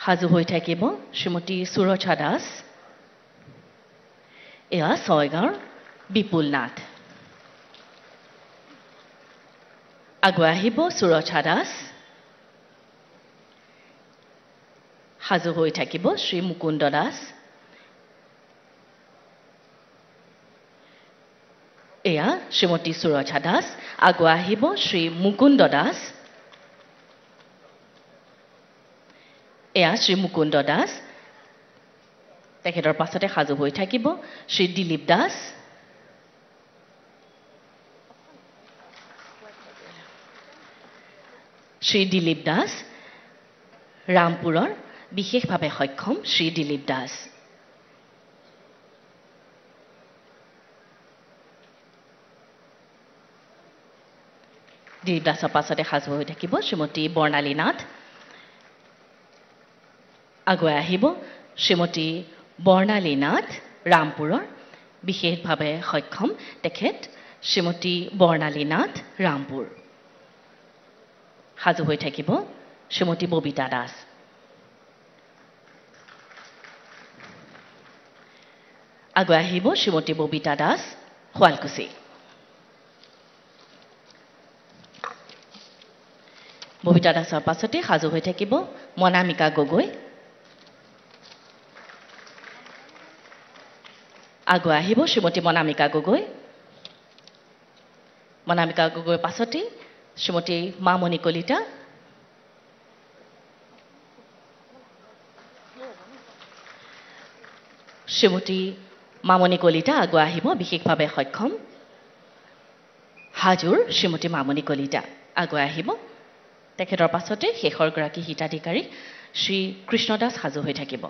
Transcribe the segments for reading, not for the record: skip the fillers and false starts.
সাজু হৈ থাকিব শ্ৰীমতী সুৰক্ষা দাস এয়া ছয়গাঁৱৰ বিপুল নাথ আগুৱাই আহিব সুৰক্ষা দাস সাজু হৈ থাকিব শ্ৰী মুকুন্দ দাস এয়া শ্ৰীমতী সুৰক্ষা দাস আগুৱাই আহিব শ্ৰী মুকুন্দ দাস এয়া শ্ৰী মুকুন্দ দাস তেখেতৰ পাছতে সাজু হৈ থাকিব শ্ৰী দিলীপ দাস শ্ৰী দিলীপ দাস ৰামপুৰৰ বিশেষভাৱে সক্ষম শ্ৰী দিলীপ দাস দিলীপ দাসৰ পাছতে সাজু হৈ থাকিব শ্ৰীমতী বৰ্ণালী নাথ আগুৱাই আহিব শ্ৰীমতী বৰ্ণালী নাথ ৰামপুৰৰ বিশেষভাৱে সক্ষম তেখেত শ্ৰীমতী বৰ্ণালী নাথ ৰামপুৰ সাজু হৈ থাকিব শ্ৰীমতী ববিতা দাস আগুৱাই আহিব শ্ৰীমতী ববিতা দাস শুৱালকুছি ববিতা দাসৰ পাছতে সাজু হৈ থাকিব মনামিকা গগৈ আগুৱাই আহিব শ্ৰীমতী মনামিকা গগৈ মনামিকা গগৈৰ পাছতে শ্ৰীমতী মামণি কলিতা শ্ৰীমতী মামণি কলিতা আগুৱাই আহিব বিশেষভাৱে সক্ষম হাজোৰ শ্ৰীমতী মামণি কলিতা আগুৱাই আহিব তেখেতৰ পাছতে শেষৰ গৰাকী হিতাধিকাৰী শ্ৰী কৃষ্ণ দাস সাজু হৈ থাকিব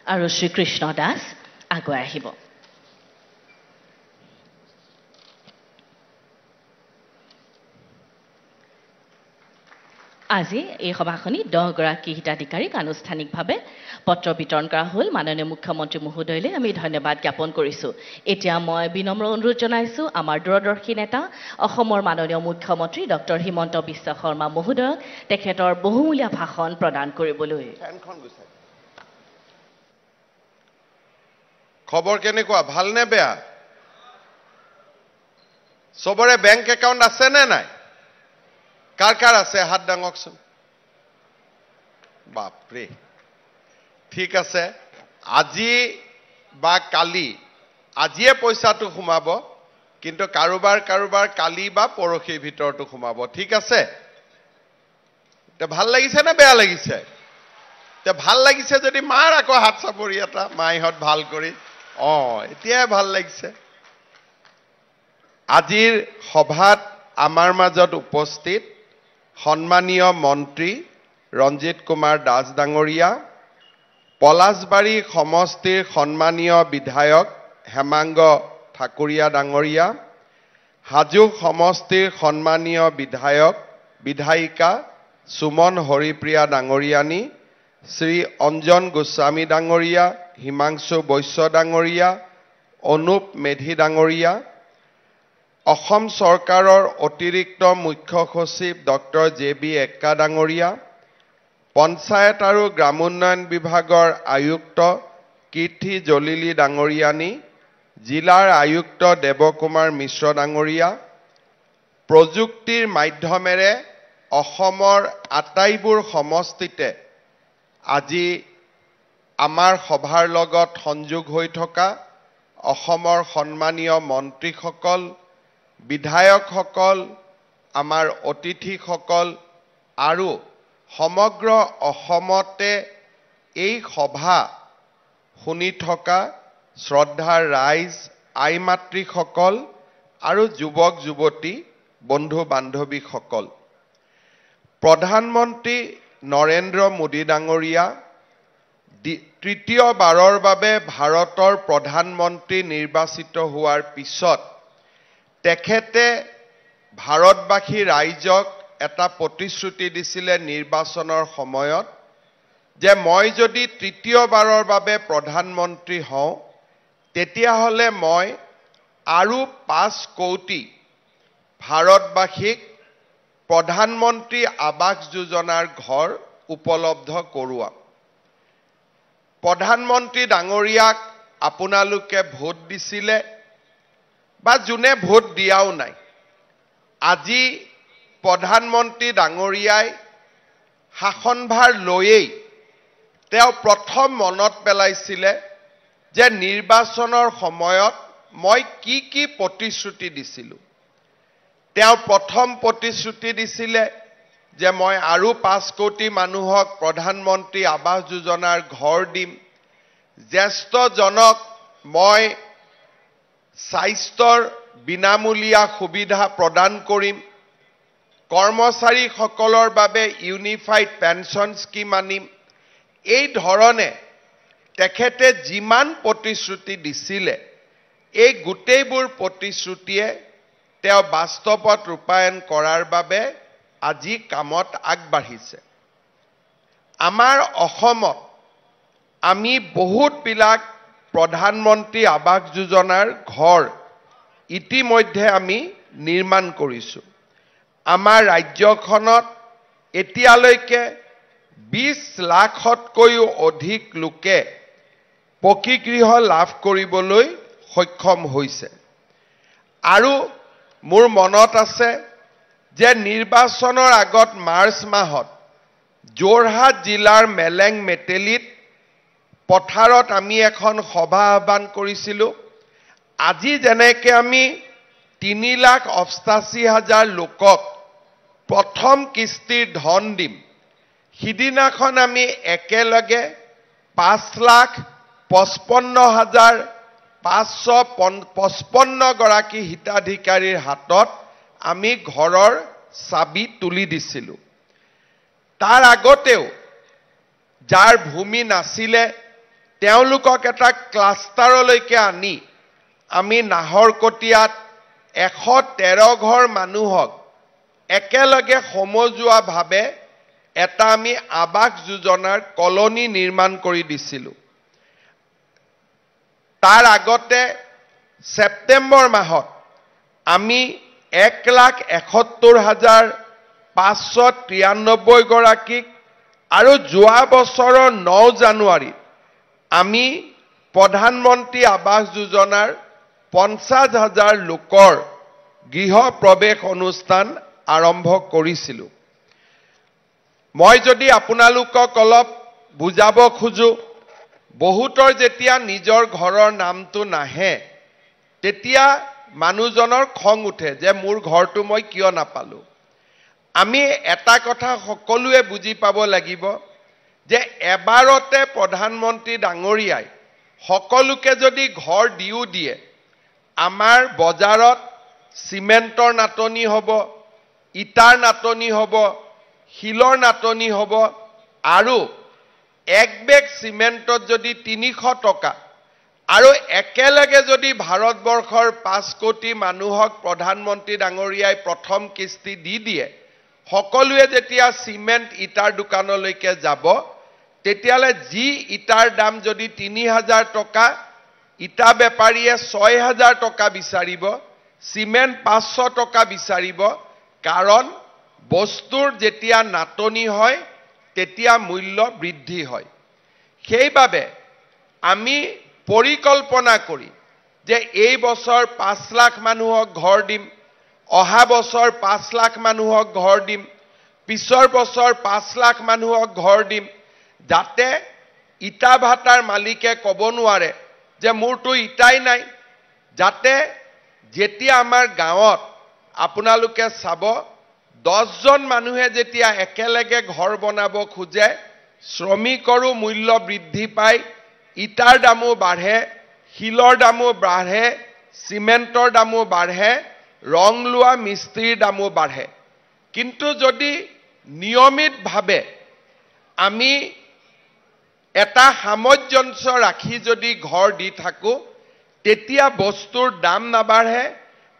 আৰু শ্ৰীকৃষ্ণ দাস আগুৱাই আহিব আজি এই সভাখনি 10 গৰাকী হিতাধিকাৰীক আনুষ্ঠানিকভাৱে পত্ৰ বিতৰণ কৰা হ'ল মাননীয় মুখ্যমন্ত্ৰী মহোদয়লৈ আমি ধন্যবাদ জ্ঞাপন কৰিছোঁ এতিয়া মই বিনম্ৰ অনুৰোধ জনাইছোঁ আমাৰ দূৰদৰ্শী নেতা অসমৰ মাননীয় মুখ্যমন্ত্ৰী ডক্টৰ হিমন্ত বিশ্ব শৰ্মা মহোদয়ক তেখেতৰ বহুমূলীয়া ভাষণ প্ৰদান কৰিবলৈ খবৰ কেনেকুৱা ভাল নে বেয়া সবৰে বেংক একাউণ্ট আছে নে নাই কাৰ কাৰ আছে হাত দাঙকচোন বাপৰে ঠিক আছে আজি বা কালি আজিয়ে পইচাটো সোমাব কিন্তু কাৰোবাৰ কালি বা পৰহিৰ ভিতৰটো সোমাব ঠিক আছে তে ভাল লাগিছে নে বেয়া লাগিছে তে ভাল লাগিছে যদি মাৰ আকৌ হাত চাপৰি এটা মাইহত ভাল কৰি এতিয়াই ভাল লাগিছে আজিৰ সভাত আমাৰ মাজত উপস্থিত সন্মানীয় মন্ত্ৰী ৰঞ্জিত কুমাৰ দাস ডাঙৰীয়া পলাশবাৰী সমষ্টিৰ সন্মানীয় বিধায়ক হেমাংগ ঠাকুৰীয়া ডাঙৰীয়া হাজো সমষ্টিৰ সন্মানীয় বিধায়িকা সুমন হৰিপ্ৰিয়া ডাঙৰীয়ানী শ্ৰী অঞ্জন গোস্বামী ডাঙৰীয়া হিমাংশু বৈশ্য ডাঙৰীয়া অনুপ মেধি ডাঙৰীয়া অসম চৰকাৰৰ অতিৰিক্ত মুখ্য সচিব ডক্টৰ জে.বি. এক্কা ডাঙৰীয়া পঞ্চায়ত আৰু গ্ৰামোন্নয়ন বিভাগৰ আয়ুক্ত কীৰ্তি জলিলী ডাঙৰীয়ানী জিলাৰ আয়ুক্ত দেৱকুমাৰ মিশ্ৰ ডাঙৰীয়া প্ৰযুক্তিৰ মাধ্যমেৰে অসমৰ আটাইবোৰ সমষ্টিতে আজি আমাৰ সভাৰ লগত সংযোগ হৈ থকা অসমৰ সন্মানীয় মন্ত্ৰীসকল বিধায়কসকল আমাৰ অতিথিসকল আৰু সমগ্ৰ অসমতে এই সভা শুনি থকা শ্ৰদ্ধাৰ ৰাইজ, আই মাতৃসকল আৰু যুৱক যুৱতী, বন্ধু বান্ধৱীসকল, প্ৰধানমন্ত্ৰী নৰেন্দ্ৰ মোদী ডাঙৰীয়া তৃতীয়বাৰৰ বাবে ভাৰতৰ প্ৰধানমন্ত্ৰী নিৰ্বাচিত হোৱাৰ পিছত তেখেতে ভাৰতবাসী ৰাইজক এটা প্ৰতিশ্ৰুতি দিছিলে নিৰ্বাচনৰ সময়ত যে মই যদি তৃতীয়বাৰৰ বাবে প্ৰধানমন্ত্ৰী হওঁ তেতিয়াহ'লে মই আৰু 5 কোটি ভাৰতবাসীক প্ৰধানমন্ত্ৰী আৱাস যোজনাৰ ঘৰ উপলব্ধ কৰোৱাম। প্ৰধানমন্ত্ৰী ডাঙৰীয়াক আপোনালোকে ভোট দিছিলে বা যোনে ভোট দিয়াও নাই, আজি প্ৰধানমন্ত্ৰী ডাঙৰীয়াই শাসনভাৰ লৈয়েই তেওঁ প্ৰথম মনত পেলাইছিলে যে নিৰ্বাচনৰ সময়ত মই কি কি প্ৰতিশ্ৰুতি দিছিলোঁ। তেওঁ প্ৰথম প্ৰতিশ্ৰুতি দিছিলে যে মই আৰু 5 কোটি মানুহক প্ৰধানমন্ত্ৰী আৱাস যোজনাৰ ঘৰ দিম, জ্যেষ্ঠজনক মই স্বাস্থ্যৰ বিনামূলীয়া সুবিধা প্ৰদান কৰিম, কৰ্মচাৰীসকলৰ বাবে ইউনিফাইড পেনশ্যন স্কিম আনিম। এই ধৰণে তেখেতে যিমান প্ৰতিশ্ৰুতি দিছিলে এই গোটেইবোৰ প্ৰতিশ্ৰুতিয়ে তেওঁ বাস্তৱত ৰূপায়ণ কৰাৰ বাবে আজি কামত আগবাঢ়িছে। আমাৰ অসমত আমি বহুতবিলাক প্ৰধানমন্ত্ৰী আৱাস যোজনাৰ ঘৰ ইতিমধ্যে আমি নিৰ্মাণ কৰিছোঁ। আমাৰ ৰাজ্যখনত এতিয়ালৈকে 20 লাখতকৈও অধিক লোকে পকী গৃহ লাভ কৰিবলৈ সক্ষম হৈছে। আৰু মোৰ মনত আছে যে নিৰ্বাচনৰ আগত মাৰ্চ মাহত যোৰহাট জিলাৰ মেলেং মেটেলিত পথাৰত আমি এখন সভা আহ্বান কৰিছিলোঁ। আজি যেনেকৈ আমি 3,88,000 লোকক প্ৰথম কিস্তিৰ ধন দিম, সিদিনাখন আমি একেলগে 5,55,555 গৰাকী হিতাধিকাৰীৰ হাতত আমি ঘৰৰ চাবি তুলি দিছিলোঁ। তাৰ আগতেও যাৰ ভূমি নাছিলে তেওঁলোকক এটা ক্লাষ্টাৰলৈকে আনি আমি নাহৰকটীয়াত 113 ঘৰ মানুহক একেলগে সমজুৱাভাৱে এটা আমি আৱাস যোজনাৰ কলনী নিৰ্মাণ কৰি দিছিলোঁ। তাৰ আগতে ছেপ্টেম্বৰ মাহত আমি 1,71,593 গৰাকীক আৰু যোৱা বছৰৰ 9 জানুৱাৰীত আমি প্ৰধানমন্ত্ৰী আৱাস যোজনাৰ 50,000 লোকৰ গৃহ প্ৰৱেশ অনুষ্ঠান আৰম্ভ কৰিছিলোঁ। মই যদি আপোনালোকক অলপ বুজাব খোজো, বহুতৰ যেতিয়া নিজৰ ঘৰৰ নামটো নাহে তেতিয়া মানুহজনৰ খং উঠে যে মোৰ ঘৰটো মই কিয় নাপালো। আমি এটা কথা সকলোৱে বুজি পাব লাগিব যে এবাৰতে প্ৰধানমন্ত্ৰী ডাঙৰীয়াই সকলোকে যদি ঘৰ দিও দিয়ে, আমাৰ বজাৰত চিমেণ্টৰ নাটনি হ'ব, ইটাৰ নাটনি হ'ব, শিলৰ নাটনি হ'ব, আৰু এক বেগ চিমেণ্টত যদি 300 টকা, আৰু একেলগে যদি ভাৰতবৰ্ষৰ 5 কোটি মানুহক প্ৰধানমন্ত্ৰী ডাঙৰীয়াই প্ৰথম কিস্তি দি দিয়ে, সকলোৱে যেতিয়া চিমেণ্ট ইটাৰ দোকানলৈকে যাব তেতিয়ালে যি ইটাৰ দাম যদি 3,000 টকা, ইটা বেপাৰীয়ে 6,000 টকা বিচাৰিব, চিমেণ্ট 500 টকা বিচাৰিব। কাৰণ বস্তুৰ যেতিয়া নাটনি হয় তেতিয়া মূল্য বৃদ্ধি হয়। সেইবাবে আমি পৰিকল্পনা কৰি যে এই বছৰ 5 লাখ মানুহক ঘৰ দিম, অহা বছৰ 5 লাখ মানুহক ঘৰ দিম, পিছৰ বছৰ 5 লাখ মানুহক ঘৰ দিম, যাতে ইটা ভাটাৰ মালিকে ক'ব নোৱাৰে যে মোৰটো ইটাই নাই। যাতে যেতিয়া আমাৰ গাঁৱত আপোনালোকে চাব 10 জন মানুহে যেতিয়া একেলগে ঘৰ বনাব খোজে, শ্ৰমিকৰো মূল্য বৃদ্ধি পায়, ইটাৰ দামো বাঢ়ে, শিলৰ দামো বাঢ়ে, চিমেণ্টৰ দামো বাঢ়ে, ৰং লোৱা মিস্ত্ৰীৰ দামো বাঢ়ে। কিন্তু যদি নিয়মিতভাৱে আমি এটা সামঞ্জস্য ৰাখি যদি ঘৰ দি থাকো, তেতিয়া বস্তুৰ দাম নাবাঢ়ে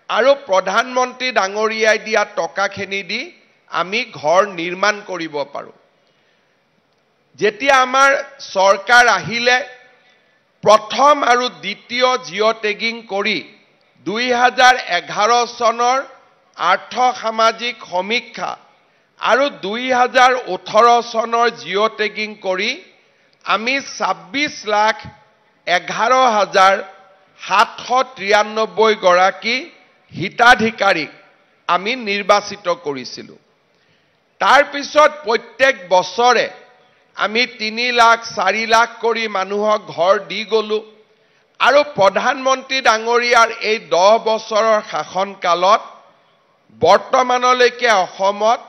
আৰু প্ৰধানমন্ত্ৰী ডাঙৰীয়াই দিয়া টকাখিনি দি আমি ঘৰ নিৰ্মাণ কৰিব পাৰোঁ। যেতিয়া আমাৰ চৰকাৰ আহিলে প্ৰথম আৰু দ্বিতীয় জিঅ' টেগিং কৰি 2011 চনৰ আৰ্থ সামাজিক সমীক্ষা আৰু 2018 চনৰ জিঅ' টেগিং কৰি আমি 26,11,793 গৰাকী হিতাধিকাৰীক আমি নিৰ্বাচিত কৰিছিলোঁ। তাৰ পিছত প্ৰত্যেক বছৰে আমি 3 লাখ 4 লাখ কৰি মানুহক ঘৰ দি গলো আৰু প্ৰধানমন্ত্ৰী ডাঙৰীয়াৰ এই 10 বছৰৰ শাসনকালত বৰ্তমানলৈকে অসমত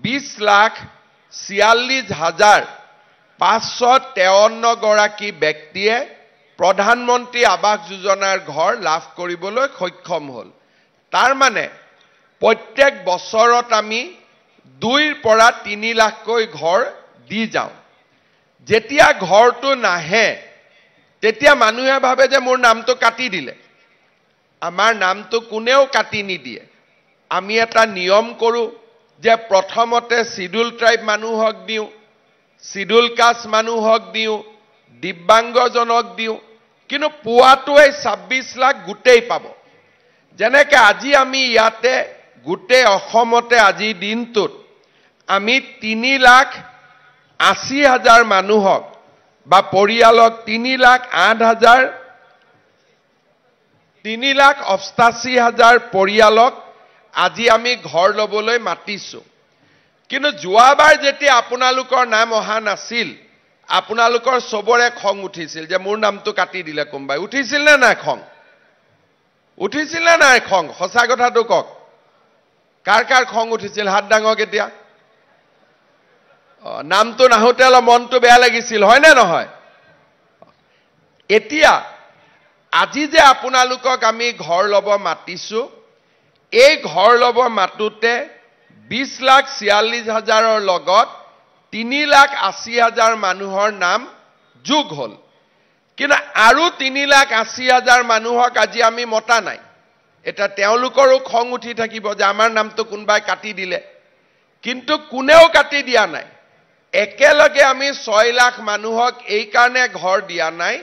20,46,553 গৰাকী ব্যক্তিয়ে প্ৰধানমন্ত্ৰী আৱাস যোজনাৰ ঘৰ লাভ কৰিবলৈ সক্ষম হ'ল। তাৰ মানে প্ৰত্যেক বছৰত আমি 2 পৰা 3 লাখকৈ ঘৰ দি যাওঁ। যেতিয়া ঘৰটো নাহে তেতিয়া মানুহে ভাবে যে মোৰ নামটো কাটি দিলে। আমাৰ নামটো কোনেও কাটি নিদিয়ে। আমি এটা নিয়ম কৰোঁ যে প্ৰথমতে শিডিউল ট্ৰাইব মানুহক দিওঁ, শিডিউল কাষ্ট মানুহক দিওঁ, দিব্যাংগজনক দিওঁ, কিন্তু পোৱাটোৱে 26 লাখ গোটেই পাব। যেনেকৈ আজি আমি ইয়াতে গোটেই অসমতে আজিৰ দিনটোত আমি 3,80,000 মানুহক বা পৰিয়ালক 3,88,000 পৰিয়ালক আজি আমি ঘৰ ল'বলৈ মাতিছোঁ। কিন্তু যোৱাবাৰ যেতিয়া আপোনালোকৰ নাম অহা নাছিল, আপোনালোকৰ চবৰে খং উঠিছিল যে মোৰ নামটো কাটি দিলে কোনোবাই। উঠিছিল নে নাই খং? উঠিছিল নে নাই খং? সঁচা কথাটো কওক। কাৰ কাৰ খং উঠিছিল? হাত ডাঙক এতিয়া। নামটো নাহোঁতে অলপ মনটো বেয়া লাগিছিল, হয় নে নহয়? এতিয়া আজি যে আপোনালোকক আমি ঘৰ ল'ব মাতিছোঁ, এই ঘৰ ল'ব মাতোতে 20,46,000 লগত 3,80,000 মানুহৰ নাম যোগ হ'ল। কিন্তু আৰু 3,80,000 মানুহক আজি আমি মতা নাই। এটা তেওঁলোকৰো খং উঠি থাকিব যে আমাৰ নামটো কোনোবাই কাটি দিলে, কিন্তু কোনেও কাটি দিয়া নাই। একেলগে আমি 6 লাখ মানুহক এই কাৰণে ঘৰ দিয়া নাই,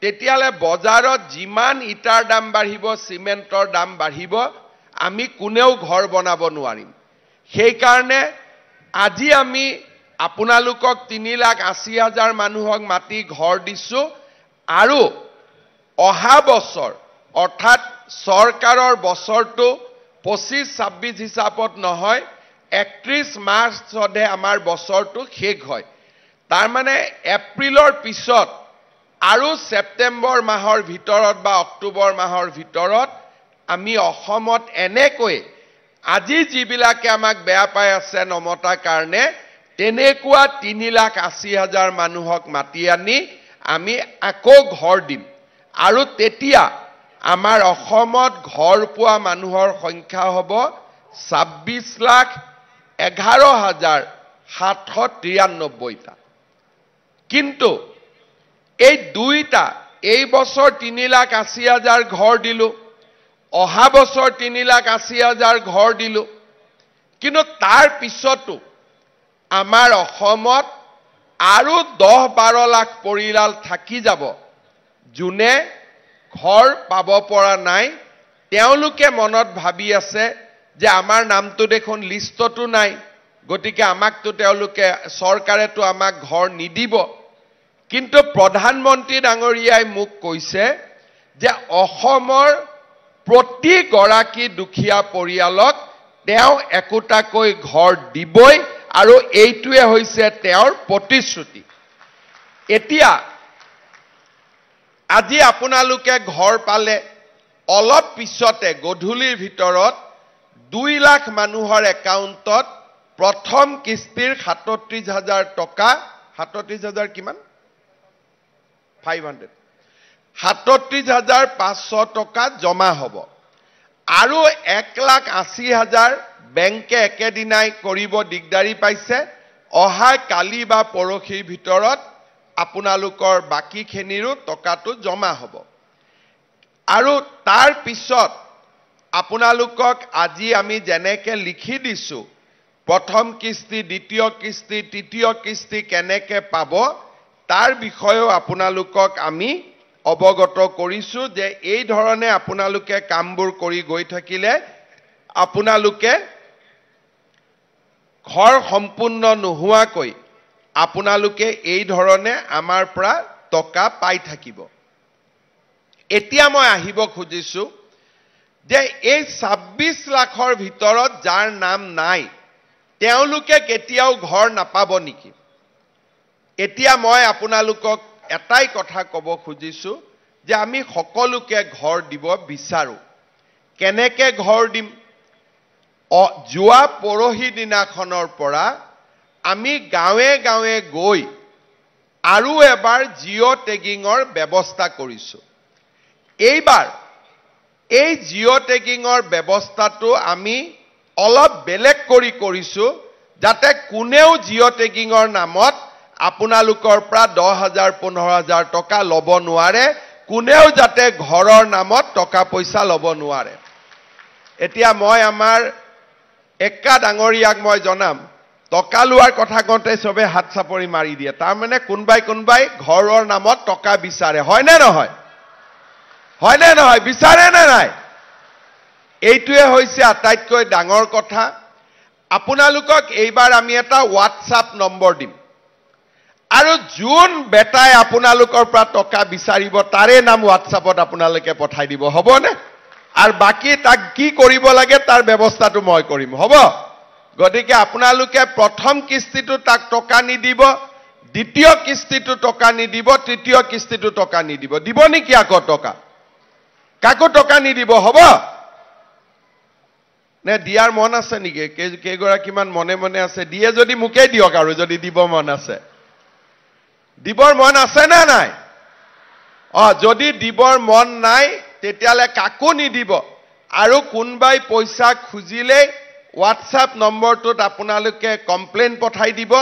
তেতিয়ালে বজাৰত যিমান ইটাৰ দাম বাঢ়িব, চিমেণ্টৰ দাম বাঢ়িব, আমি কোনেও ঘৰ বনাব নোৱাৰিম। সেইকাৰণে আজি আমি আপোনালোকক 3,80,000 মানুহক মাতি ঘৰ দিছোঁ আৰু অহা বছৰ অৰ্থাৎ চৰকাৰৰ বছৰটো 25-26 হিচাপত নহয়, 31 মাৰ্চতহে আমাৰ বছৰটো শেষ হয়। তাৰমানে এপ্ৰিলৰ পিছত আৰু ছেপ্টেম্বৰ মাহৰ ভিতৰত বা অক্টোবৰ মাহৰ ভিতৰত আমি অসমত এনেকৈ আজি যিবিলাকে আমাক বেয়া পাই আছে নমতাৰ কাৰণে, তেনেকুৱা 3,80,000 মানুহক মাতি আনি আমি আকৌ ঘৰ দিম। আৰু তেতিয়া আমাৰ অসমত ঘৰ পোৱা মানুহৰ সংখ্যা হ'ব 26,11,793টা। কিন্তু এই দুইটা, এই বছৰ 3,80,000 ঘৰ দিলোঁ, অহা বছৰ 3,80,000 ঘৰ দিলোঁ, কিন্তু তাৰ পিছতো আমাৰ অসমত আৰু 10-12 লাখ পৰিয়াল থাকি যাব যোনে ঘৰ পাব পৰা নাই। তেওঁলোকে মনত ভাবি আছে যে আমাৰ নামটো দেখোন লিষ্টতো নাই, গতিকে আমাকতো তেওঁলোকে চৰকাৰেতো আমাক ঘৰ নিদিব। কিন্তু প্ৰধানমন্ত্ৰী ডাঙৰীয়াই মোক কৈছে যে অসমৰ প্ৰতিগৰাকী দুখীয়া পৰিয়ালক তেওঁ একোটাকৈ ঘৰ দিবই, আৰু এইটোৱে হৈছে তেওঁৰ প্ৰতিশ্ৰুতি। এতিয়া আজি আপোনালোকে ঘৰ পালে, অলপ পিছতে গধূলিৰ ভিতৰত 2 লাখ মানুহৰ একাউণ্টত প্ৰথম কিস্তিৰ 37,000 টকা, 37,000 কিমান? 37,500 টকা জমা হ'ব আৰু 1,80,000 বেংকে একেদিনাই কৰিব দিগদাৰি পাইছে অহা কালি বা পৰহিৰ ভিতৰত আপোনালোকৰ বাকিখিনিৰো টকাটো জমা হ'ব আৰু তাৰ পিছত আপোনালোকক আজি আমি যেনেকে লিখি দিছো প্ৰথম কিস্তি দ্বিতীয় কিস্তি তৃতীয় কিস্তি কেনেকে পাব তাৰ বিষয়েও আপোনালোকক আমি অৱগত কৰিছো যে এই ধৰণে আপোনালোকে কামবোৰ কৰি গৈ থাকিলে আপোনালোকে ঘৰ সম্পূৰ্ণ নোহোৱাকৈ আপোনালোকে এই ধৰণে আমাৰ পৰা টকা পাই থাকিব এতিয়া মই আহিব খুজিছো যে এই 26 লাখৰ ভিতৰত যাৰ নাম নাই তেওঁলোকে কেতিয়াও ঘৰ নাপাব নেকি এতিয়া মই আপোনালোকক এটাই কথা ক'ব খুজিছো যে আমি সকলোকে ঘৰ দিব বিচাৰো কেনেকে ঘৰ দিম যোৱা পৰহি দিনাখনৰ পৰা আমি গাঁৱে গাঁৱে গৈ আৰু এবাৰ জিঅ' টেগিঙৰ ব্যৱস্থা কৰিছো এইবাৰ এই জিঅ' টেগিঙৰ ব্যৱস্থাটো আমি অলপ বেলেগ কৰি কৰিছো যাতে কোনেও জিঅ' টেগিঙৰ নামত আপোনালোকৰ পৰা 10,000 15,000 টকা ল'ব নোৱাৰে কোনেও যাতে ঘৰৰ নামত টকা পইচা ল'ব নোৱাৰে এতিয়া মই আমাৰ একা ডাঙৰীয়াক মই জনাম টকা লোৱাৰ কথা কওঁতে সবে হাত চাপৰি মাৰি দিয়ে তাৰ মানে কোনবাই ঘৰৰ নামত টকা বিচাৰে হয় নে নহয় বিচাৰে নে নাই এইটোৱে হৈছে আটাইতকৈ ডাঙৰ কথা আপোনালোকক এইবাৰ আমি এটা WhatsApp নম্বৰ দিম আৰু যোন বেটাই আপোনালোকৰ পৰা টকা বিচাৰিব তাৰে নাম WhatsAppত আপোনালোকে পঠাই দিব হ'বনে আৰু বাকি তাক কি কৰিব লাগে তাৰ ব্যৱস্থাটো মই কৰিম হ'ব গতিকে আপোনালোকে প্ৰথম কিস্তিটো তাক টকা নিদিব দ্বিতীয় কিস্তিটো টকা নিদিব তৃতীয় কিস্তিটো টকা নিদিব দিব নেকি আকৌ টকা কাকো টকা নিদিব হ'ব নে দিয়াৰ মন আছে নেকি কেইগৰাকীমান মনে মনে আছে দিয়ে যদি মুকেই দিয়ক আৰু যদি দিব মন আছে দিবৰ মন আছে না নাই যদি দিবৰ মন নাই তেতিয়ালে কাকো নিদিব আৰু কোনবাই পইচা খুজিলে WhatsApp নম্বৰটোত আপোনালোকে কমপ্লেইন পঠাই দিব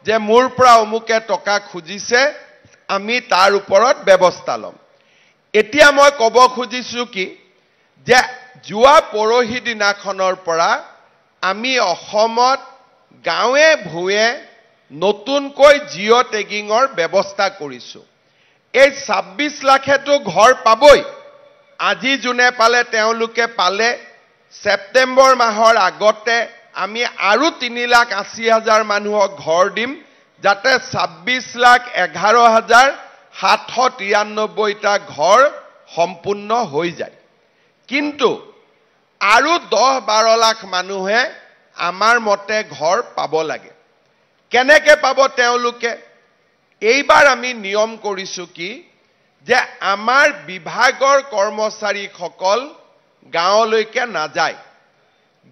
যে মোৰ পৰা অমুকে টকা খুজিছে আমি তাৰ ওপৰত ব্যৱস্থা লম এতিয়া মই ক'ব খুজিছো কি যে যোৱা পৰহি দিনাখনৰ পৰা আমি অসমত গাঁৱে ভূঞে নতুনকৈ জিঅ' টেগিঙৰ ব্যৱস্থা কৰিছো এই 26 লাখেটো ঘৰ পাবই আজি যোনে পালে তেওঁলোকে পালে সেপ্টেম্বৰ মাহৰ আগতে আমি আৰু 3,80,000 মানুহক ঘৰ দিম যাতে 26,11,793টা ঘৰ সম্পূৰ্ণ হৈ যায় কিন্তু আৰু 10-12 লাখ মানুহে আমাৰ মতে ঘৰ পাব লাগে কেনেকে পাব তেওঁলোকে এইবাৰ আমি নিয়ম কৰিছো কি যে আমাৰ বিভাগৰ কৰ্মচাৰীসকল গাঁৱলৈকে নাযায়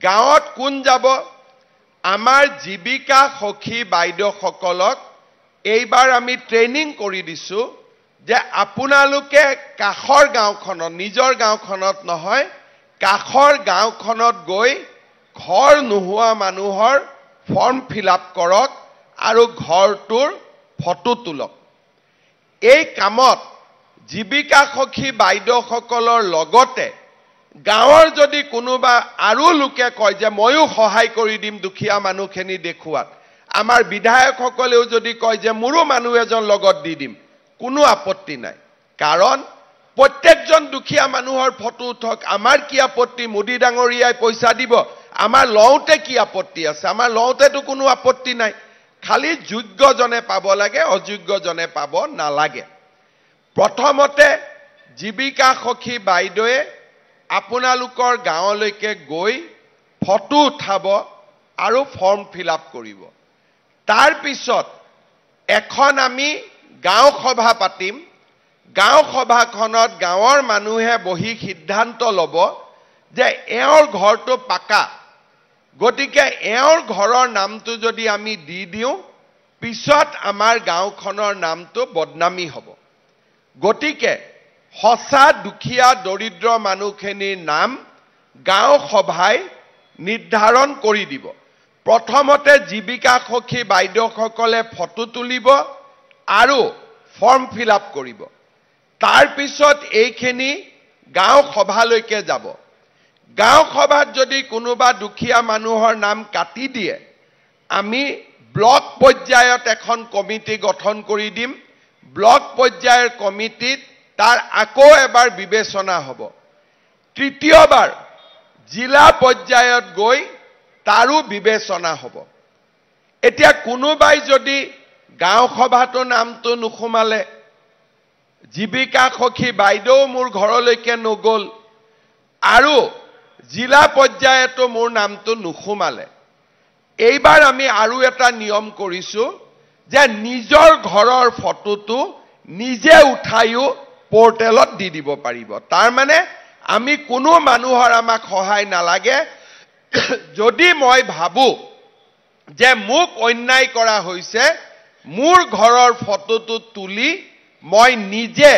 গাঁৱত কোন যাব আমাৰ জীৱিকা সখী বাইদেউসকলক এইবাৰ আমি ট্ৰেইনিং কৰি দিছো যে আপোনালোকে কাখৰ গাঁওখনত নিজৰ গাঁওখনত নহয় কাখৰ গাঁওখনত গৈ ঘৰ নোহোৱা মানুহৰ ফৰ্ম ফিলআপ কৰক আৰু ঘৰটোৰ ফটো তুলক এই কামত জীৱিকা সখী বাইদেউসকলৰ লগতে গাঁৱৰ যদি কোনোবা আৰু লোকে কয় যে ময়ো সহায় কৰি দিম দুখীয়া মানুহখিনি দেখুৱাত আমাৰ বিধায়কসকলেও যদি কয় যে মোৰো মানুহ এজন লগত দি দিম কোনো আপত্তি নাই কাৰণ প্ৰত্যেকজন দুখীয়া মানুহৰ ফটো উঠক আমাৰ কি আপত্তি মোদী ডাঙৰীয়াই পইচা দিব আমাৰ লওঁতে কি আপত্তি আছে আমাৰ লওঁতেতো কোনো আপত্তি নাই খালি যোগ্যজনে পাব লাগে অযোগ্যজনে পাব নালাগে প্ৰথমতে জীৱিকা সখী বাইদেৱে আপোনালোকৰ গাঁৱলৈকে গৈ ফটো উঠাব আৰু ফৰ্ম ফিলআপ কৰিব তাৰ পিছত এখন আমি গাঁও সভা পাতিম গাঁও সভাখনত গাঁৱৰ মানুহে বহি সিদ্ধান্ত ল'ব যে এওঁৰ ঘৰটো পাকা গতিকে এওঁৰ ঘৰৰ নামটো যদি আমি দি দিওঁ পিছত আমাৰ গাঁওখনৰ নামটো বদনামী হ'ব গতিকে সঁচা দুখীয়া দৰিদ্ৰ মানুহখিনিৰ নাম গাঁও সভাই নিৰ্ধাৰণ কৰি দিব। প্ৰথমতে জীৱিকা সখী বাইদেউসকলে ফটো তুলিব আৰু ফৰ্ম ফিল আপ কৰিব। তাৰ পিছত এইখিনি গাঁও সভালৈকে যাব। গাঁও সভাত যদি কোনোবা দুখীয়া মানুহৰ নাম কাটি দিয়ে, আমি ব্লক পৰ্যায়ত এখন কমিটি গঠন কৰি দিম। ব্লক পৰ্যায়ৰ কমিটিত তাৰ আকৌ এবাৰ বিবেচনা হ'ব। তৃতীয়বাৰ জিলা পৰ্যায়ত গৈ তাৰো বিবেচনা হ'ব। এতিয়া কোনোবাই যদি গাঁও সভাটো নামটো নুসুমালে, জীৱিকা সখী বাইদেউ মোৰ ঘৰলৈকে নগ'ল আৰু জিলা পৰ্যায়তো মোৰ নামটো নুসুমালে, এইবাৰ আমি আৰু এটা নিয়ম কৰিছো যে নিজৰ ঘৰৰ ফটোটো নিজে উঠাইও পোৰ্টেলত দি দিব পাৰিব। তাৰ মানে আমি কোনো মানুহৰ আমাক সহায় নালাগে। যদি মই ভাবো যে মোক অন্যায় কৰা হৈছে, মোৰ ঘৰৰ ফটোটো তুলি মই নিজে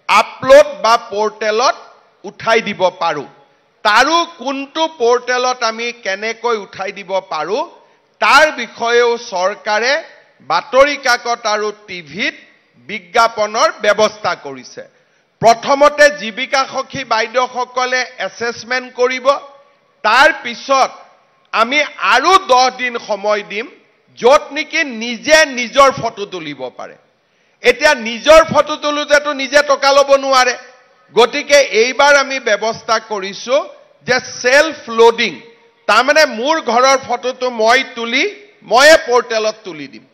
আপলোড বা পোৰ্টেলত উঠাই দিব পাৰো। তাৰো কোনটো পোৰ্টেলত আমি কেনেকৈ উঠাই দিব পাৰো তাৰ বিষয়েও চৰকাৰে বাতৰি কাকত আৰু টিভিত বিজ্ঞাপনৰ ব্যৱস্থা কৰিছে। প্ৰথমতে জীৱিকা সখী বাইদেউসকলে এছেছমেণ্ট কৰিব। তাৰ পিছত আমি আৰু 10 দিন সময় দিম, য'ত নেকি নিজে নিজৰ ফটো তুলিব পাৰে। এতিয়া নিজৰ ফটো তুলোতেতো নিজে টকা ল'ব নোৱাৰে। গতিকে এইবাৰ আমি ব্যৱস্থা কৰিছো যে সেলফ লোডিং, তাৰমানে মোৰ ঘৰৰ ফটোটো মই তুলি ময়ে পোৰ্টেলত তুলি দিম।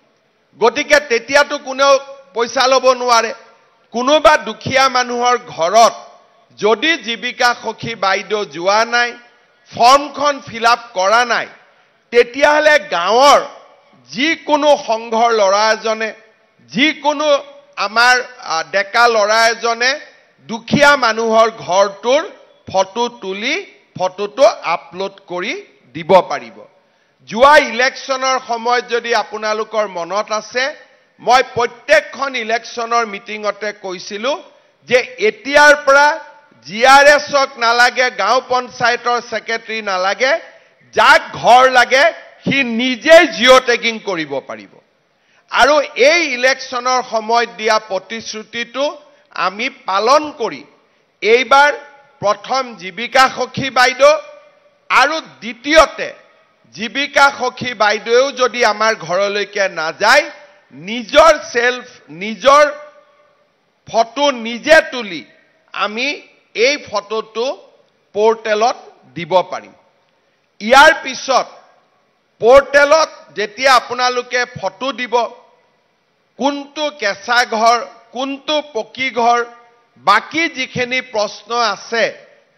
গতিকে তেতিয়াতো কোনেও পইচা ল'ব নোৱাৰে। কোনোবা দুখীয়া মানুহৰ ঘৰত যদি জীৱিকা সখী বাইদেউ যোৱা নাই, ফৰ্মখন ফিল আপ কৰা নাই, তেতিয়াহ'লে গাঁৱৰ যিকোনো সংঘৰ ল'ৰা এজনে, যিকোনো আমাৰ ডেকা ল'ৰা এজনে দুখীয়া মানুহৰ ঘৰটোৰ ফটো তুলি ফটোটো আপলোড কৰি দিব পাৰিব। যোৱা ইলেকশ্যনৰ সময়ত যদি আপোনালোকৰ মনত আছে, মই প্ৰত্যেকখন ইলেকশ্যনৰ মিটিঙতে কৈছিলো যে এতিয়াৰ পৰা জিআৰএছক নালাগে, গাঁও পঞ্চায়তৰ ছেক্ৰেটাৰী নালাগে, যাক ঘৰ লাগে সি নিজেই জিঅ' টেগিং কৰিব পাৰিব। আৰু এই ইলেকশ্যনৰ সময়ত দিয়া প্ৰতিশ্ৰুতিটো আমি পালন কৰি এইবাৰ প্ৰথম জীৱিকা সখী বাইদেউ আৰু দ্বিতীয়তে জীৱিকা সখী বাইদেউ যদি আমাৰ ঘৰলৈকে নাযায়, নিজৰ ফটো নিজে তুলি আমি এই ফটোটো পোৰ্টেলত দিব পাৰিম। ইয়াৰ পিছত পোৰ্টেলত যেতিয়া আপোনালোকে ফটো দিব, কোনটো কেঁচা ঘৰ, কোনটো পকী ঘৰ, বাকি যিখিনি প্ৰশ্ন আছে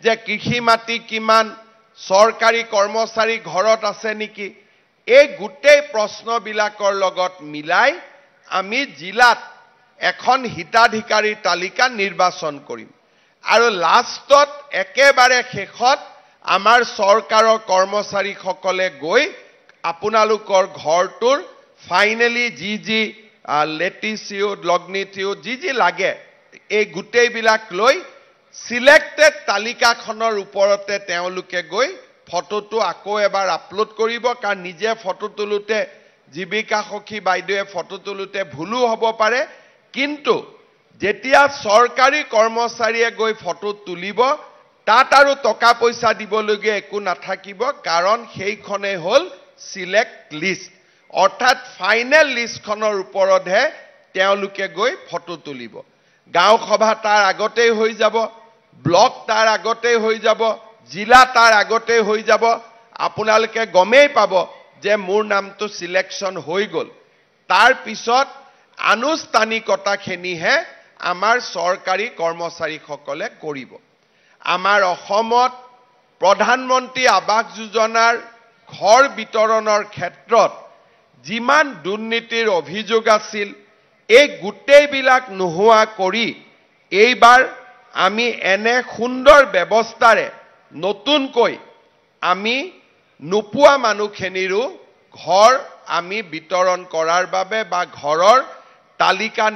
যে কৃষি মাটি কিমান, চৰকাৰী কৰ্মচাৰী ঘৰত আছে নেকি, এই গোটেই প্ৰশ্নবিলাকৰ লগত মিলাই আমি জিলাত এখন হিতাধিকাৰীৰ তালিকা নিৰ্বাচন কৰিম। আৰু লাষ্টত একেবাৰে শেষত আমাৰ চৰকাৰৰ কৰ্মচাৰীসকলে গৈ আপোনালোকৰ ঘৰটোৰ ফাইনেলি যি লেটিচিউড, লগ্নিটিউড যি লাগে এই গোটেইবিলাক লৈ সিলেক্টেড তালিকাখনৰ ওপৰতে তেওঁলোকে গৈ ফটোটো আকৌ এবাৰ আপলোড কৰিব। কাৰণ নিজে ফটো তুলোতে জীৱিকা সখী বাইদেৱে ফটো তুলোতে ভুলো হ'ব পাৰে, কিন্তু যেতিয়া চৰকাৰী কৰ্মচাৰীয়ে গৈ ফটো তুলিব তাত আৰু টকা পইচা দিবলগীয়া একো নাথাকিব, কাৰণ সেইখনেই হ'ল সিলেক্ট লিষ্ট, অৰ্থাৎ ফাইনেল লিষ্টখনৰ ওপৰতহে তেওঁলোকে গৈ ফটো তুলিব। গাঁও সভা তাৰ আগতেই হৈ যাব, ব্লক তাৰ আগতেই হৈ যাব, জিলা তাৰ আগতেই হৈ যাব। আপোনালোকে গমেই পাব যে মোৰ নামটো সিলেকশ্যন হৈ গ'ল। তাৰ পিছত আনুষ্ঠানিকতাখিনিহে আমাৰ চৰকাৰী কৰ্মচাৰীসকলে কৰিব। আমাৰ অসমত প্ৰধানমন্ত্ৰী আৱাস যোজনাৰ ঘৰ বিতৰণৰ ক্ষেত্ৰত যিমান দুৰ্নীতিৰ অভিযোগ আছিল, এই গোটেইবিলাক নোহোৱা কৰি এইবাৰ আমি এনে সুন্দৰ ব্যৱস্থাৰে নতুনকৈ আমি নোপোৱা মানুহখিনিৰো ঘৰ আমি বিতৰণ কৰাৰ বাবে বা ঘৰৰ তালিকা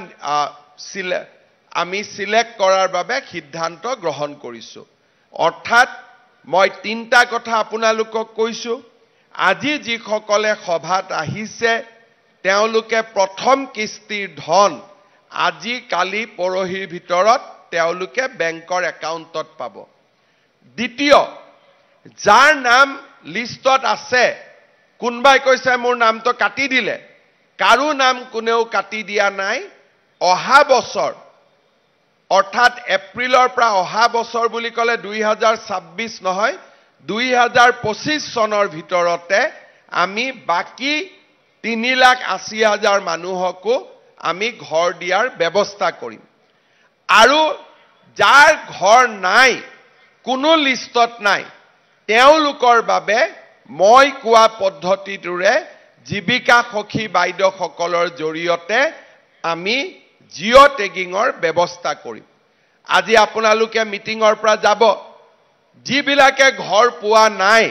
আমি সিলেক্ট কৰাৰ বাবে সিদ্ধান্ত গ্ৰহণ কৰিছো অৰ্থাৎ মই তিনটা কথা আপোনালোকক কৈছো আজি যিসকলে সভাত আহিছে তেওঁলোকে প্ৰথম কিস্তিৰ ধন আজি কালি পৰহিৰ ভিতৰত তেওঁলোকে বেংকৰ একাউণ্টত পাব দ্বিতীয় যাৰ নাম লিষ্টত আছে কোনবাই কৈছে মোৰ নামটো কাটি দিলে কাৰো নাম কোনেও কাটি দিয়া নাই অহা বছৰ অৰ্থাৎ এপ্ৰিলৰ পৰা অহা বছৰ বুলি ক'লে 2026 নহয় 2025 চনৰ ভিতৰতে আমি বাকি 3,80,000 মানুহকো আমি ঘৰ দিয়াৰ ব্যৱস্থা কৰিম আৰু যাৰ ঘৰ নাই কোনো লিষ্টত নাই তেওঁলোকৰ বাবে মই কোৱা পদ্ধতিটোৰে জীৱিকা সখী বাইদেউসকলৰ জৰিয়তে আমি জিঅ' টেগিঙৰ ব্যৱস্থা কৰিম আজি আপোনালোকে মিটিঙৰ পৰা যাব যিবিলাকে ঘৰ পোৱা নাই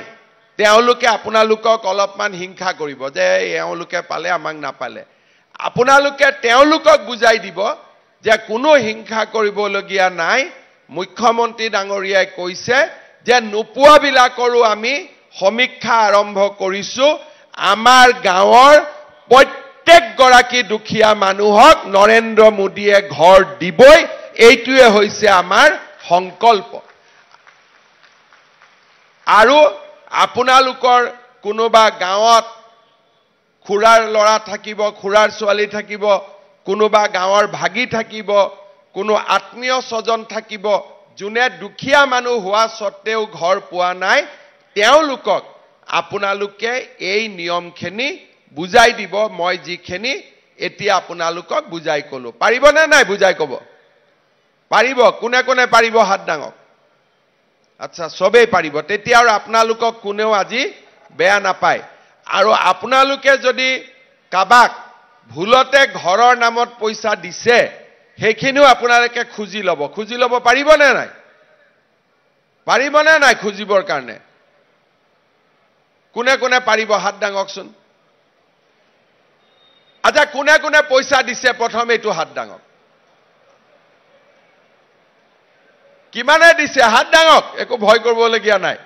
তেওঁলোকে আপোনালোকক অলপমান হিংসা কৰিব যে এওঁলোকে পালে আমাক নাপালে আপোনালোকে তেওঁলোকক বুজাই দিব যে কোনো হিংসা কৰিবলগীয়া নাই মুখ্যমন্ত্ৰী ডাঙৰীয়াই কৈছে যে নোপোৱাবিলাকৰো আমি সমীক্ষা আৰম্ভ কৰিছো আমাৰ গাঁৱৰ প্ৰত্যেক গৰাকী দুখীয়া মানুহক নৰেন্দ্ৰ মোদীয়ে ঘৰ দিবই এইটোৱে হৈছে আমাৰ সংকল্প আৰু আপোনালোকৰ কোনোবা গাঁৱত খুৰাৰ ল'ৰা থাকিব খুৰাৰ ছোৱালী থাকিব কোনোবা গাঁৱৰ ভাগি থাকিব কোনো আত্মীয় স্বজন থাকিব যোনে দুখীয়া মানুহ হোৱা সত্ত্বেও ঘৰ পোৱা নাই তেওঁলোকক আপোনালোকে এই নিয়মখিনি বুজাই দিব মই যিখিনি এতিয়া আপোনালোকক বুজাই কলো পাৰিব নে নাই বুজাই কব পাৰিব কোনে কোনে পাৰিব হাত ডাঙক আচ্ছা সবেই পাৰিব তেতিয়া আৰু আপোনালোকক কোনেও আজি বেয়া নাপায় আৰু আপোনালোকে যদি কাবাক ভুলতে ঘৰৰ নামত পইচা দিছে সেইখিনিও আপোনালোকে খুজি ল'ব পাৰিব নে নাই খুজিবৰ কাৰণে কোনে কোনে পাৰিব হাত ডাঙকচোন আচ্ছা কোনে কোনে পইচা দিছে প্ৰথম এইটো হাত ডাঙক কিমানে দিছে হাত ডাঙক একো ভয় কৰিবলগীয়া নাই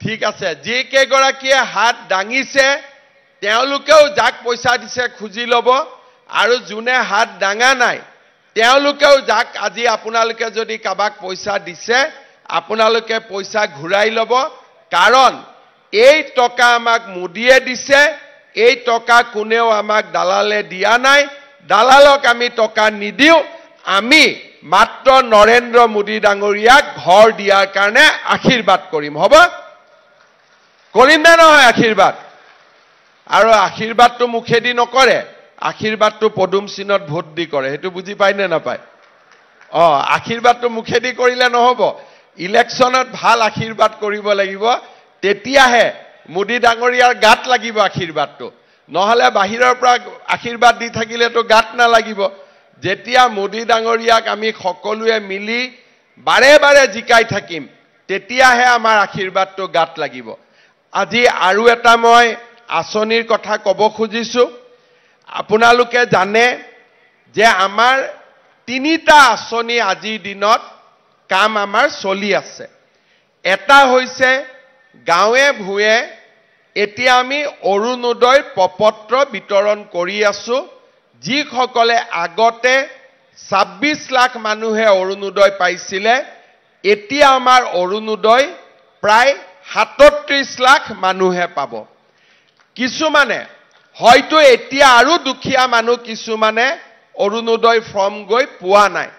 ঠিক আছে যে কেইগৰাকীয়ে হাত ডাঙিছে তেওঁলোকেও যাক পইচা দিছে খুজি ল'ব আৰু যোনে হাত ডাঙা নাই তেওঁলোকেও যাক আজি আপোনালোকে যদি কাবাক পইচা দিছে আপোনালোকে পইচা ঘূৰাই ল'ব কাৰণ এই টকা আমাক মোদীয়ে দিছে এই টকা কোনেও আমাক দালালে দিয়া নাই দালালক আমি টকা নিদিও আমি মাত্ৰ নৰেন্দ্ৰ মোদী ডাঙৰীয়াক ঘৰ দিয়াৰ কাৰণে আশীৰ্বাদ কৰিম হ'ব কৰিম নে নহয় আশীৰ্বাদ আৰু আশীৰ্বাদটো মুখেদি নকৰে আশীৰ্বাদটো পদুম চিনত ভোট দি কৰে হেতু বুজি পায় নে নাপায় আশীৰ্বাদটো মুখেদি কৰিলে নহব ইলেকশনত ভাল আশীৰ্বাদ কৰিব লাগিব তেতিয়াহে মোদী ডাঙৰীয়াৰ গাত লাগিব আশীৰ্বাদটো নহলে বাহিৰৰ পৰা আশীৰ্বাদ দি থাকিলেতো গাত নালাগিব যেতিয়া মোদী ডাঙৰীয়াক আমি সকলোৱে মিলি বাৰে বাৰে জিকাই থাকিম তেতিয়াহে আমাৰ আশীৰ্বাদটো গাত লাগিব আজি আৰু এটা মই আঁচনিৰ কথা ক'ব খুজিছো আপোনালোকে জানে যে আমাৰ তিনিটা আঁচনি আজিৰ দিনত কাম আমাৰ চলি আছে এটা হৈছে গাঁৱে ভূঞে এতিয়া আমি অৰুণোদয় প্ৰপত্ৰ বিতৰণ কৰি আছো যিসকলে আগতে 26 লাখ মানুহে অৰুণোদয় পাইছিলে এতিয়া আমাৰ অৰুণোদয় প্ৰায় 37 লাখ মানুহে পাব কিছুমানে হয়তো এতিয়া আৰু দুখীয়া মানুহ কিছুমানে অৰুণোদয় ফৰ্ম গৈ পোৱা নাই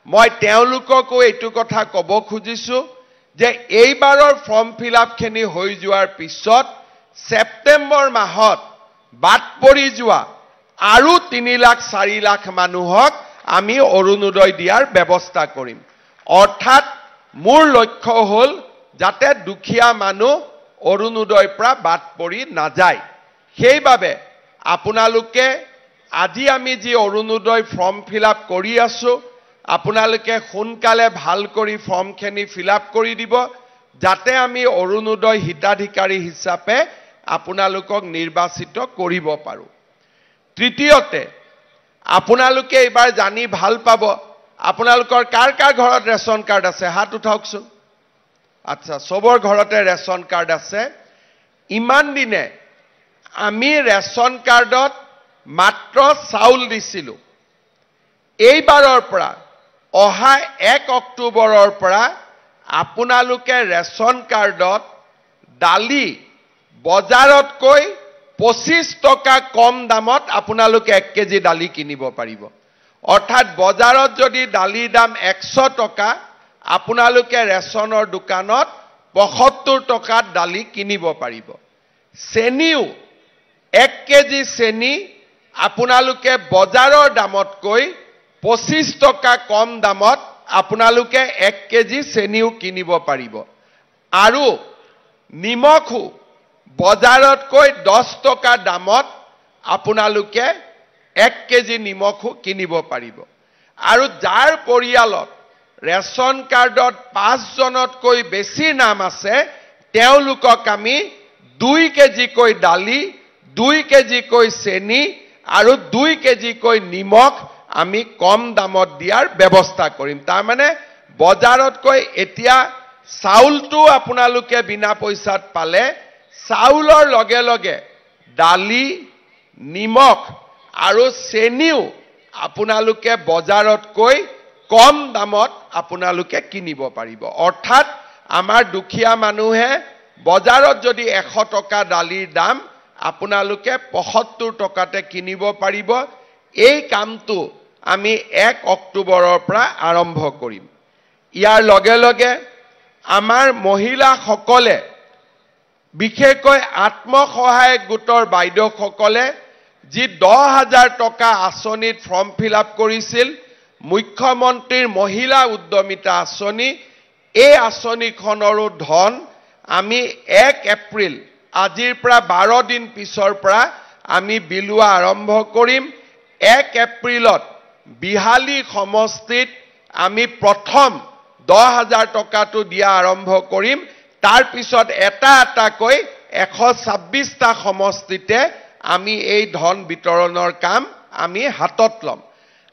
মই তেওঁলোককো এইটো কথা ক'ব খুজিছো যে এইবাৰৰ ফৰ্ম ফিলআপ খিনি হৈ যোৱাৰ পিছত সেপ্টেম্বৰ মাহত বাদ পৰি যোৱা আৰু 3 লাখ 4 লাখ মানুহক আমি অৰুণোদয় দিয়াৰ ব্যৱস্থা কৰিম অৰ্থাৎ মোৰ লক্ষ্য হ'ল যাতে দুখীয়া মানুহ অৰুণোদয়ৰ পৰা বাদ পৰি নাযায় সেইবাবে আপোনালোকে আজি আমি যি অৰুণোদয় ফৰ্ম ফিলআপ কৰি আছো আপোনালোকে সোনকালে ভাল কৰি ফৰ্মখিনি ফিলআপ কৰি দিব যাতে আমি অৰুণোদয় হিতাধিকাৰী হিচাপে আপোনালোকক নিৰ্বাচিত কৰিব পাৰো তৃতীয়তে আপোনালোকে এইবাৰ জানি ভাল পাব আপোনালোকৰ কাৰ কাৰ ঘৰত ৰেচন কাৰ্ড আছে হাত উঠাওকচোন আচ্ছা সবৰ ঘৰতে ৰেচন কাৰ্ড আছে ইমান দিনে আমি ৰেচন কাৰ্ডত মাত্ৰ চাউল দিছিলো এইবাৰৰ পৰা অহা 1 অক্টোবৰৰ পৰা আপোনালোকে ৰেচন কাৰ্ডত দালি বজাৰতকৈ 25 টকা কম দামত আপোনালোকে 1 কেজি দালি কিনিব পাৰিব অৰ্থাৎ বজাৰত যদি দালিৰ দাম 100 টকা আপোনালোকে ৰেচনৰ দোকানত 75 টকাত দালি কিনিব পাৰিব চেনিও 1 কেজি চেনি আপোনালোকে বজাৰৰ দামতকৈ 25 টকা কম দামত আপোনালোকে 1 কেজি চেনিও কিনিব পাৰিব আৰু নিমখো বজাৰতকৈ 10 টকা দামত আপোনালোকে 1 কেজি নিমখো কিনিব পাৰিব আৰু যাৰ পৰিয়ালত ৰেচন কাৰ্ডত 5 জনতকৈ বেছি নাম আছে তেওঁলোকক আমি 2 কেজিকৈ দালি 2 কেজিকৈ চেনি আৰু 2 কেজিকৈ নিমখ আমি কম দামত দিয়াৰ ব্যৱস্থা কৰিম তাৰ মানে বজাৰতকৈ এতিয়া চাউলটো আপোনালোকে বিনা পইচাত পালে চাউলৰ লগে লগে দালি নিমখ আৰু চেনিও আপোনালোকে বজাৰতকৈ কম দামত আপোনালোকে কিনিব পাৰিব অৰ্থাৎ আমাৰ দুখীয়া মানুহে বজাৰত যদি 100 টকা দালিৰ দাম আপোনালোকে 75 টকাতে কিনিব পাৰিব এই কামটো আমি 1 অক্টোবৰৰ পৰা আৰম্ভ কৰিম ইয়াৰ লগে লগে আমাৰ মহিলাসকলে বিশেষকৈ আত্মসহায়ক গোটৰ বাইদেউসকলে যি 10,000 টকা আঁচনিত ফৰ্ম ফিল আপ কৰিছিল মুখ্যমন্ত্ৰীৰ মহিলা উদ্যমিতা আঁচনি এই আঁচনিখনৰো ধন আমি 1 এপ্ৰিল আজিৰ পৰা 12 দিন পিছৰ পৰা আমি বিলোৱা আৰম্ভ কৰিম 1 এপ্ৰিলত বিহালী সমষ্টিত আমি প্ৰথম 10,000 টকাটো দিয়া আৰম্ভ কৰিম তাৰ পিছত এটা এটাকৈ 126টা সমষ্টিতে আমি এই ধন বিতৰণৰ কাম আমি হাতত লম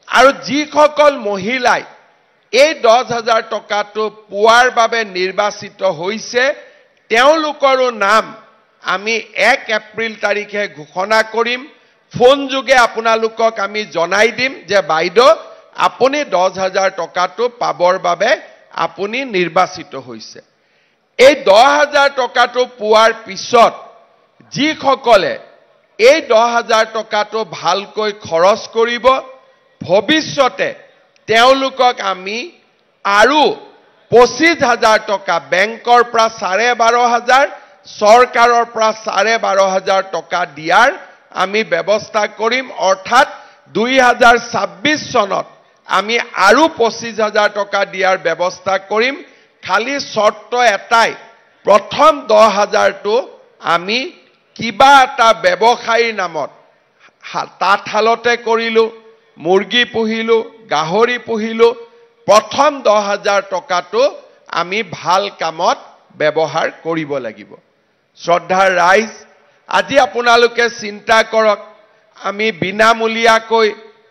আৰু যিসকল মহিলাই এই 10,000 টকাটো পোৱাৰ বাবে নিৰ্বাচিত হৈছে তেওঁলোকৰো নাম আমি 1 এপ্ৰিল তাৰিখে ঘোষণা কৰিম ফোন যোগে আপোনালোকক আমি জনাই দিম যে বাইদেউ আপুনি 10,000 টকাটো পাবৰ বাবে আপুনি নিৰ্বাচিত হৈছে এই 10,000 টকাটো পোৱাৰ পিছত যিসকলে এই 10,000 টকাটো ভালকৈ খৰচ কৰিব ভৱিষ্যতে তেওঁলোকক আমি আৰু 25,000 টকা বেংকৰ পৰা 12,500 চৰকাৰৰ পৰা 12,500 টকা দিয়াৰ আমি ব্যৱস্থা কৰিম অৰ্থাৎ 2026 চনত আমি আৰু 25,000 টকা দিয়াৰ ব্যৱস্থা কৰিম খালি শৰ্ত এটাই প্ৰথম 10,000টো আমি কিবা এটা ব্যৱসায়ীৰ নামত তাঁতশালতে কৰিলো মুৰ্গী পুহিলো গাহৰি পুহিলো প্ৰথম 10,000 টকাটো আমি ভাল কামত ব্যৱহাৰ কৰিব লাগিব শ্ৰদ্ধাৰ ৰাইজ আজি আপোনালোকে চিন্তা কৰক আমি বিনামূলীয়াকৈ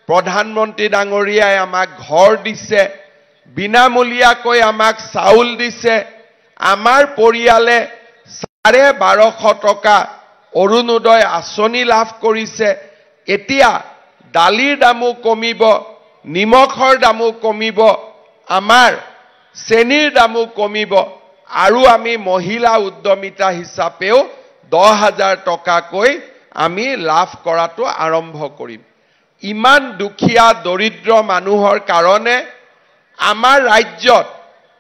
প্ৰধানমন্ত্ৰী ডাঙৰীয়াই আমাক ঘৰ দিছে বিনামূলীয়াকৈ আমাক চাউল দিছে আমাৰ পৰিয়ালে 1250 টকা অৰুণোদয় আঁচনি লাভ কৰিছে এতিয়া দালিৰ দামো কমিব নিমখৰ দামো কমিব আমাৰ চেনিৰ দামো কমিব আৰু আমি মহিলা উদ্যমিতা হিচাপেও 10,000 টকাকৈ আমি লাভ কৰাটো আৰম্ভ কৰিম ইমান দুখীয়া দৰিদ্ৰ মানুহৰ কাৰণে আমাৰ ৰাজ্যত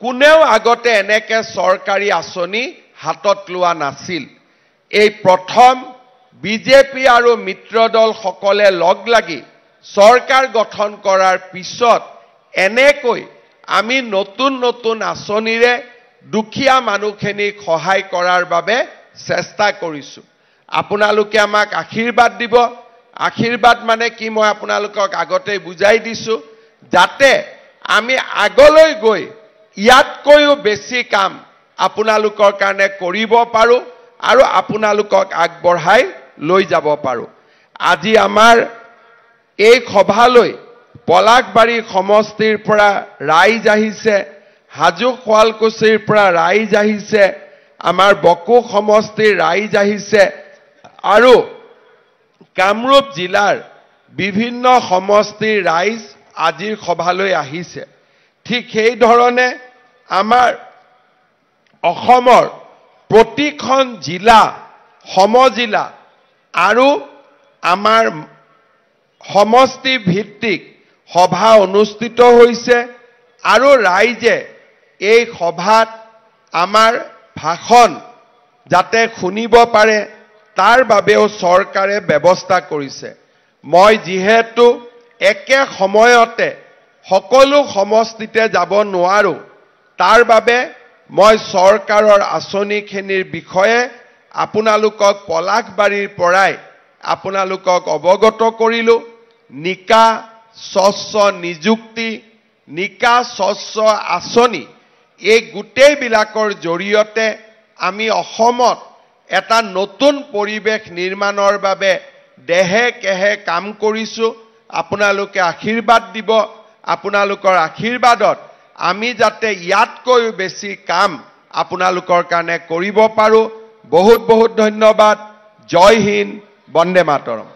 কোনেও আগতে এনেকে চৰকাৰী আঁচনি হাতত লোৱা নাছিল এই প্ৰথম বিজেপি আৰু মিত্ৰ দল সকলে লগ লাগি চৰকাৰ গঠন কৰাৰ পিছত এনেকৈ আমি নতুন নতুন আঁচনিৰে দুখীয়া মানুহখিনিক সহায় কৰাৰ বাবে চেষ্টা কৰিছো আপোনালোকে আমাক আশীৰ্বাদ দিব আশীৰ্বাদ মানে কি মই আপোনালোকক আগতে বুজাই দিছো যাতে আমি আগলৈ গৈ ইয়াতকৈও বেছি কাম আপোনালোকৰ কাৰণে কৰিব পাৰো আৰু আপোনালোকক আগবঢ়াই লৈ যাব পাৰো আজি আমাৰ এই সভালৈ পলাশবাৰী সমষ্টিৰ পৰা ৰাইজ আহিছে, হাজো শুৱালকুছিৰ পৰা ৰাইজ আহিছে, আমাৰ বকো সমষ্টিৰ ৰাইজ আহিছে আৰু কামৰূপ জিলাৰ বিভিন্ন সমষ্টিৰ ৰাইজ আজিৰ সভালৈ আহিছে। ঠিক সেই ধৰণে আমাৰ অসমৰ প্ৰতিখন জিলা, সমজিলা আৰু আমাৰ সমষ্টি ভিত্তিক সভা অনুষ্ঠিত হৈছে আৰু ৰাইজে এই সভাত আমাৰ ভাষণ যাতে শুনিব পাৰে তাৰ বাবেও চৰকাৰে ব্যৱস্থা কৰিছে। মই যিহেতু একে সময়তে সকলো সমষ্টিতে যাব নোৱাৰো, তাৰ বাবে মই চৰকাৰৰ আঁচনিখিনিৰ বিষয়ে আপোনালোকক পলাশবাৰীৰ পৰাই আপোনালোকক অৱগত কৰিলো। নিকা স্বচ্ছ নিযুক্তি, নিকা স্বচ্ছ আঁচনি, এই গোটেইবিলাকৰ জৰিয়তে আমি অসমত এটা নতুন পৰিৱেশ নিৰ্মাণৰ বাবে দেহে কেহে কাম কৰিছো। আপোনালোকে আশীৰ্বাদ দিব, আপোনালোকৰ আশীৰ্বাদত আমি যাতে ইয়াতকৈ বেছি কাম আপোনালোকৰ কাৰণে কৰিব পাৰো। বহুত বহুত ধন্যবাদ। জয় হিন্দ, বন্দে মাতৰম।